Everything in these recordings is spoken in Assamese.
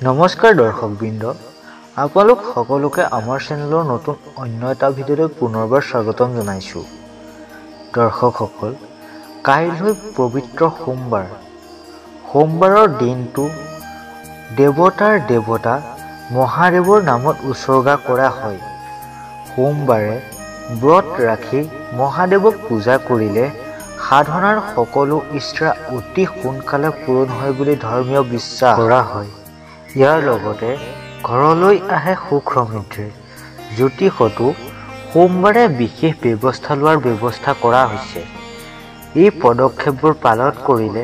নমস্কাৰ দৰ্শকবৃন্দ, আপোনালোক সকলোকে আমাৰ চেনেলৰ নতুন অন্য এটা ভিডিঅ'লৈ পুনৰবাৰ স্বাগতম জনাইছোঁ। দৰ্শকসকল, কাইলৈ পবিত্ৰ সোমবাৰ। সোমবাৰৰ দিনটো দেৱতাৰ দেৱতা মহাদেৱৰ নামত উৎসৰ্গা কৰা হয়। সোমবাৰে ব্ৰত ৰাখি মহাদেৱক পূজা কৰিলে সাধনাৰ সকলো ইচ্ছা অতি সোনকালে পূৰণ হয় বুলি ধৰ্মীয় বিশ্বাস কৰা হয়। ইয়াৰ লগতে ঘৰলৈ আহে সুখ সমৃদ্ধি। জ্যোতিষতো সোমবাৰে বিশেষ ব্যৱস্থা লোৱাৰ ব্যৱস্থা কৰা হৈছে। এই পদক্ষেপবোৰ পালন কৰিলে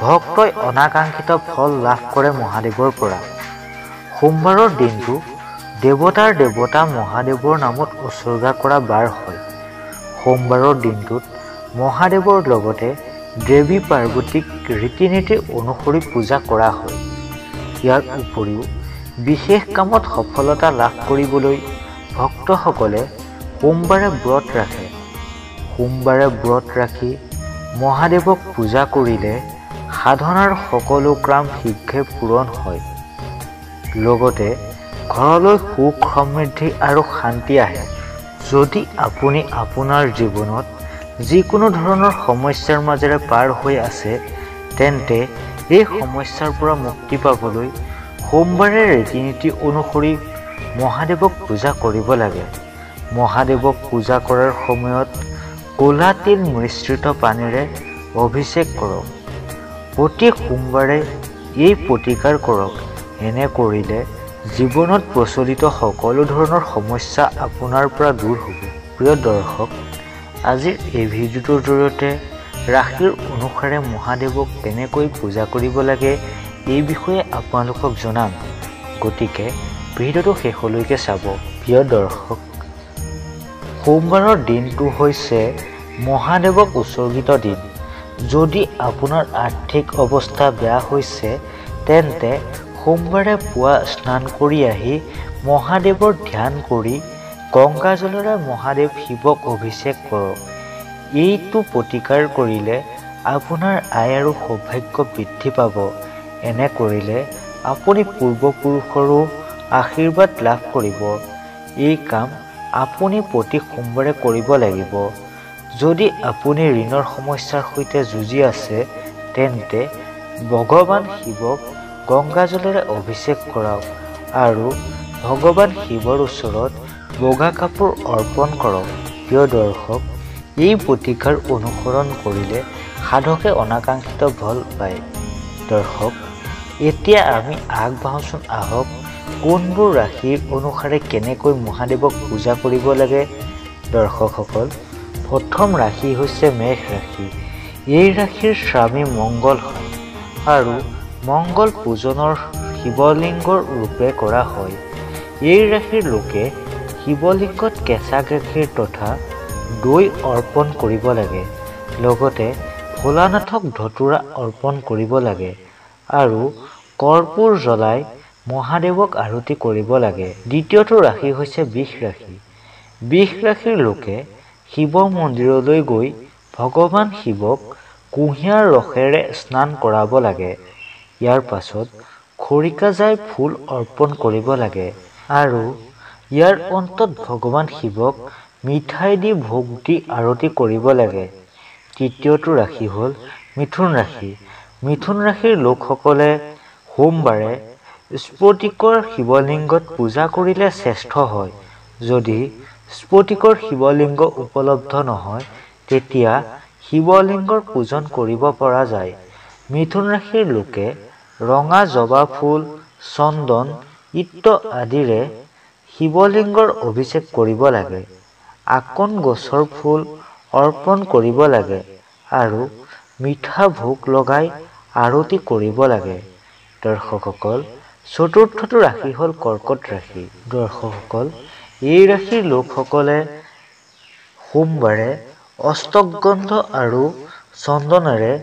ভক্তই অনাকাংক্ষিত ফল লাভ কৰে মহাদেৱৰ পৰা। সোমবাৰৰ দিনটো দেৱতাৰ দেৱতা মহাদেৱৰ নামত উৎসৰ্গা কৰা বাৰ হয়। সোমবাৰৰ দিনটোত মহাদেৱৰ লগতে দেৱী পাৰ্বতীক ৰীতি নীতি অনুসৰি পূজা কৰা হয়। ইয়াৰ উপৰিও বিশেষ কামত সফলতা লাভ কৰিবলৈ ভক্তসকলে সোমবাৰে ব্ৰত ৰাখে। সোমবাৰে ব্ৰত ৰাখি মহাদেৱক পূজা কৰিলে সাধনাৰ সকলো কাম শীঘ্ৰে পূৰণ হয়। লগতে ঘৰলৈ সুখ সমৃদ্ধি আৰু শান্তি আহে। যদি আপুনি আপোনাৰ জীৱনত যিকোনো ধৰণৰ সমস্যাৰ মাজেৰে পাৰ হৈ আছে, তেন্তে এই সমস্যাৰ পৰা মুক্তি পাবলৈ সোমবাৰে ৰীতি নীতি অনুসৰি মহাদেৱক পূজা কৰিব লাগে। মহাদেৱক পূজা কৰাৰ সময়ত ক'লা তিল মিশ্ৰিত পানীৰে অভিষেক কৰক। প্ৰতি সোমবাৰে এই প্ৰতিকাৰ কৰক। এনে কৰিলে জীৱনত প্ৰচলিত সকলো ধৰণৰ সমস্যা আপোনাৰ পৰা দূৰ হ'ব। প্ৰিয় দৰ্শক, আজিৰ এই ভিডিঅ'টোৰ জৰিয়তে ৰাশিৰ অনুসাৰে মহাদেৱক কেনেকৈ পূজা কৰিব লাগে এই বিষয়ে আপোনালোকক জনাম। গতিকে ভিডিঅ'টো শেষলৈকে চাব। প্ৰিয় দৰ্শক, সোমবাৰৰ দিনটো হৈছে মহাদেৱক উৎসৰ্গিত দিন। যদি আপোনাৰ আৰ্থিক অৱস্থা বেয়া হৈছে, তেন্তে সোমবাৰে পুৱা স্নান কৰি আহি মহাদেৱৰ ধ্যান কৰি গংগা জলেৰে মহাদেৱ শিৱক অভিষেক কৰক। এইটো প্ৰতিকাৰ কৰিলে আপোনাৰ আয় আৰু সৌভাগ্য বৃদ্ধি পাব। এনে কৰিলে আপুনি পূৰ্বপুৰুষৰো আশীৰ্বাদ লাভ কৰিব। এই কাম আপুনি প্ৰতি সোমবাৰে কৰিব লাগিব। যদি আপুনি ঋণৰ সমস্যাৰ সৈতে যুঁজি আছে, তেন্তে ভগৱান শিৱক গংগা জলেৰে অভিষেক কৰাওক আৰু ভগৱান শিৱৰ ওচৰত বগা কাপোৰ অৰ্পণ কৰক। প্ৰিয় দৰ্শক, এই প্ৰতিকাৰ অনুসৰণ কৰিলে সাধকে অনাকাংক্ষিত ফল পায়। দৰ্শক, এতিয়া আমি আগবাঢ়োচোন আহক কোনবোৰ ৰাশিৰ অনুসাৰে কেনেকৈ মহাদেৱক পূজা কৰিব লাগে। দৰ্শকসকল, প্ৰথম ৰাশি হৈছে মেষ ৰাশি। এই ৰাশিৰ স্বামী মংগল হয় আৰু মংগল পূজনৰ শিৱলিংগৰ ৰূপে কৰা হয়। এই ৰাশিৰ লোকে শিৱলিংগত কেঁচা গাখীৰ তথা দৈ অৰ্পণ কৰিব লাগে। লগতে ভোলানাথক ধতুৰা অৰ্পণ কৰিব লাগে আৰু কৰ্পূৰ জ্বলাই মহাদেৱক আৰতি কৰিব লাগে। দ্বিতীয়টো ৰাশি হৈছে বৃষ ৰাশি। বৃষ ৰাশিৰ লোকে শিৱ মন্দিৰলৈ গৈ ভগৱান শিৱক কুঁহিয়াৰ ৰসেৰে স্নান কৰাব লাগে। ইয়াৰ পাছত খৰিকাজাই ফুল অৰ্পণ কৰিব লাগে আৰু ইয়াৰ অন্তত ভগৱান শিৱক মিঠাই দি ভোগ দি আৰতি কৰিব লাগে। তৃতীয়টো ৰাশি হ'ল মিথুন ৰাশি। মিথুন ৰাশিৰ লোকসকলে সোমবাৰে স্ফটিকৰ শিৱলিংগত পূজা কৰিলে শ্ৰেষ্ঠ হয়। যদি স্ফটিকৰ শিৱলিংগ উপলব্ধ নহয়, তেতিয়া শিৱলিংগৰ পূজন কৰিব পৰা যায়। মিথুন ৰাশিৰ লোকে ৰঙা জবা ফুল, চন্দন, ইত্ৰ আদিৰে শিৱলিংগৰ অভিষেক কৰিব লাগে। আকন গছৰ ফুল অৰ্পণ কৰিব লাগে আৰু মিঠা ভোগ লগাই আৰতি কৰিব লাগে। দৰ্শকসকল, চতুৰ্থটো ৰাশি হ'ল কৰ্কট ৰাশি। দৰ্শকসকল, এই ৰাশিৰ লোকসকলে সোমবাৰে অষ্টগন্ধ আৰু চন্দনেৰে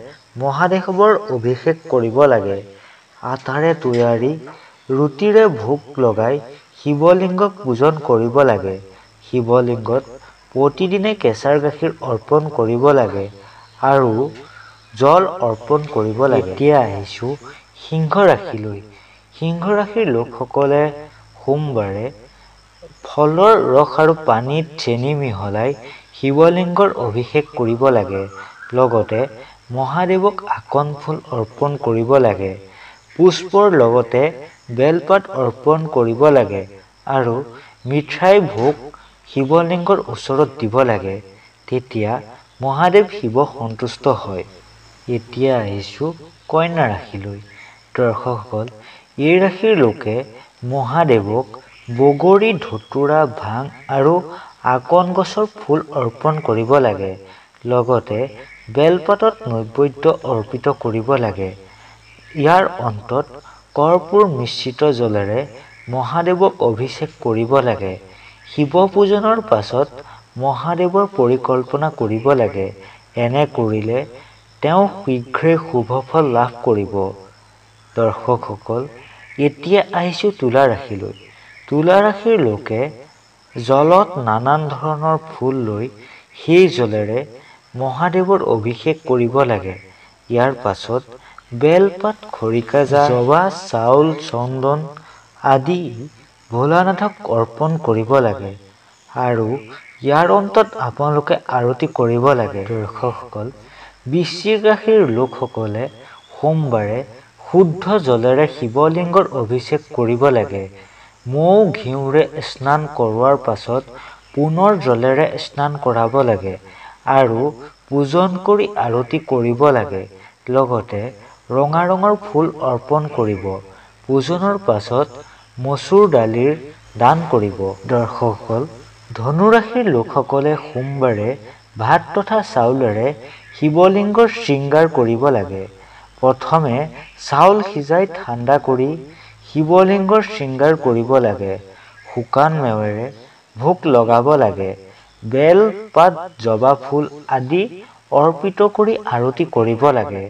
মহাদেৱৰ অভিষেক কৰিব লাগে। আটাৰে তৈয়াৰী ৰুটিৰে ভোগ লগাই শিৱলিংগক পূজন কৰিব লাগে। শিৱলিংগত প্ৰতিদিনে কেঁচাৰ গাখীৰ অৰ্পণ কৰিব লাগে আৰু জল অৰ্পণ কৰিব লাগে। এতিয়া আহিছোঁ সিংহ ৰাশিলৈ। সিংহ ৰাশিৰ লোকসকলে সোমবাৰে ফলৰ ৰস আৰু পানীত চেনি মিহলাই শিৱলিংগৰ অভিষেক কৰিব লাগে। লগতে মহাদেৱক আকন ফুল অৰ্পণ কৰিব লাগে। পুষ্পৰ লগতে বেলপাত অৰ্পণ কৰিব লাগে আৰু মিঠাই ভোগ শিৱলিংগৰ ওচৰত দিব লাগে। তেতিয়া মহাদেৱ শিৱ সন্তুষ্ট হয়। এতিয়া আহিছোঁ কন্যা ৰাশিলৈ। দৰ্শকসকল, এই ৰাশিৰ লোকে মহাদেৱক বগৰী, ধতুৰা, ভাং আৰু আকন গছৰ ফুল অৰ্পণ কৰিব লাগে। লগতে বেলপাতত নৈবেদ্য অৰ্পিত কৰিব লাগে। ইয়াৰ অন্তত কৰ্পূৰ মিশ্ৰিত জলেৰে মহাদেৱক অভিষেক কৰিব লাগে। শিৱ পূজনৰ পাছত মহাদেৱৰ পৰিকল্পনা কৰিব লাগে। এনে কৰিলে তেওঁ শীঘ্ৰেই শুভ ফল লাভ কৰিব। দৰ্শকসকল, এতিয়া আহিছোঁ তুলা ৰাশিলৈ। তুলা ৰাশিৰ লোকে জলত নানান ধৰণৰ ফুল লৈ সেই জলেৰে মহাদেৱৰ অভিষেক কৰিব লাগে। ইয়াৰ পাছত বেলপাত, খৰিকাজা, জবা, চাউল, চন্দন আদি ভোলানাথক অৰ্পণ কৰিব লাগে আৰু ইয়াৰ অন্তত আপোনালোকে আৰতি কৰিব লাগে। দৰ্শকসকল, বৃশ্চিক ৰাশিৰ লোকসকলে সোমবাৰে শুদ্ধ জলেৰে শিৱলিংগৰ অভিষেক কৰিব লাগে। মৌ ঘিউৰে স্নান কৰোৱাৰ পাছত পুনৰ জলেৰে স্নান কৰাব লাগে আৰু পূজন কৰি আৰতি কৰিব লাগে। লগতে ৰঙা ৰঙৰ ফুল অৰ্পণ কৰিব। পূজনৰ পাছত মচুৰ দালিৰ দান কৰিব। দৰ্শকসকল, ধনু ৰাশিৰ লোকসকলে সোমবাৰে ভাত তথা চাউলেৰে শিৱলিংগৰ শৃংগাৰ কৰিব লাগে। প্ৰথমে চাউল সিজাই ঠাণ্ডা কৰি শিৱলিংগৰ শৃংগাৰ কৰিব লাগে। শুকান মেৱেৰে ভোগ লগাব লাগে। বেল পাত, জবা ফুল আদি অৰ্পিত কৰি আৰতি কৰিব লাগে।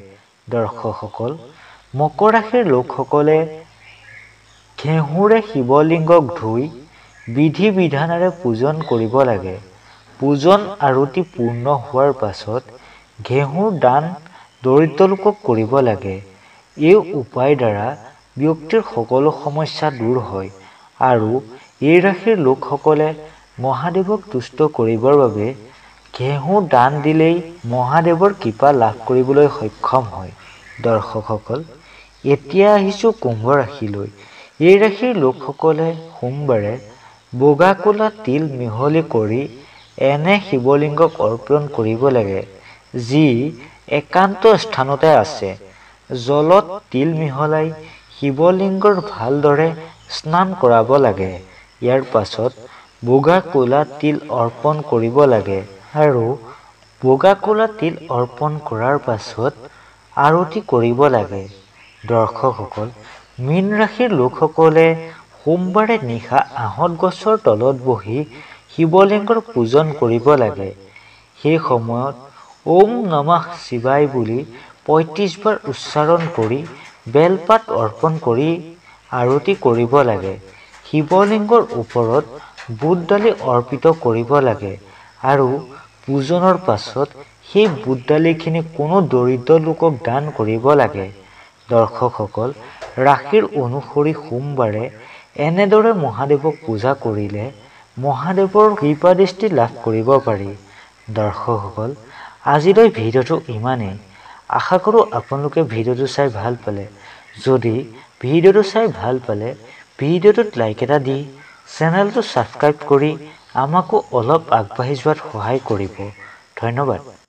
দৰ্শকসকল, মকৰ ৰাশিৰ লোকসকলে ঘেঁহুৰে শিৱলিংগক ধুই বিধি বিধানেৰে পূজন কৰিব লাগে। পূজন আৰতি পূৰ্ণ হোৱাৰ পাছত ঘেঁহুৰ দান দৰিদ্ৰ লোকক কৰিব লাগে। এই উপায় দ্বাৰা ব্যক্তিৰ সকলো সমস্যা দূৰ হয় আৰু এই ৰাশিৰ লোকসকলে মহাদেৱক তুষ্ট কৰিবৰ বাবে ঘেঁহু দান দিলেই মহাদেৱৰ কৃপা লাভ কৰিবলৈ সক্ষম হয়। দৰ্শকসকল, এতিয়া আহিছোঁ কুম্ভ ৰাশিলৈ। এই ৰাশিৰ লোকসকলে সোমবাৰে বগা ক'লা তিল মিহলি কৰি এনে শিৱলিংগক অৰ্পণ কৰিব লাগে যি একান্ত স্থানতে আছে। জলত তিল মিহলাই শিৱলিংগৰ ভালদৰে স্নান কৰাব লাগে। ইয়াৰ পাছত বগা ক'লা তিল অৰ্পণ কৰিব লাগে আৰু বগা ক'লা তিল অৰ্পণ কৰাৰ পাছত আৰতি কৰিব লাগে। দৰ্শকসকল, মীন ৰাশিৰ লোকসকলে সোমবাৰে নিশা আঁহত গছৰ তলত বহি শিৱলিংগৰ পূজন কৰিব লাগে। সেই সময়ত ওম নমঃ শিৱায় বুলি ৩৫ বাৰ উচ্চাৰণ কৰি বেলপাত অৰ্পণ কৰি আৰতি কৰিব লাগে। শিৱলিংগৰ ওপৰত বুট দালি অৰ্পিত কৰিব লাগে আৰু পূজনৰ পাছত সেই বুট দালিখিনি কোনো দৰিদ্ৰ লোকক দান কৰিব লাগে। দৰ্শকসকল, ৰাশিৰ অনুসৰি সোমবাৰে এনেদৰে মহাদেৱক পূজা কৰিলে মহাদেৱৰ কৃপাদৃষ্টি লাভ কৰিব পাৰি। দৰ্শকসকল, আজিলৈ ভিডিঅ'টো ইমানেই। আশা কৰোঁ আপোনালোকে ভিডিঅ'টো চাই ভাল পালে। যদি ভিডিঅ'টো চাই ভাল পালে ভিডিঅ'টোত লাইক এটা দি চেনেলটো ছাবস্ক্ৰাইব কৰি আমাকো অলপ আগবাঢ়ি যোৱাত সহায় কৰিব। ধন্যবাদ।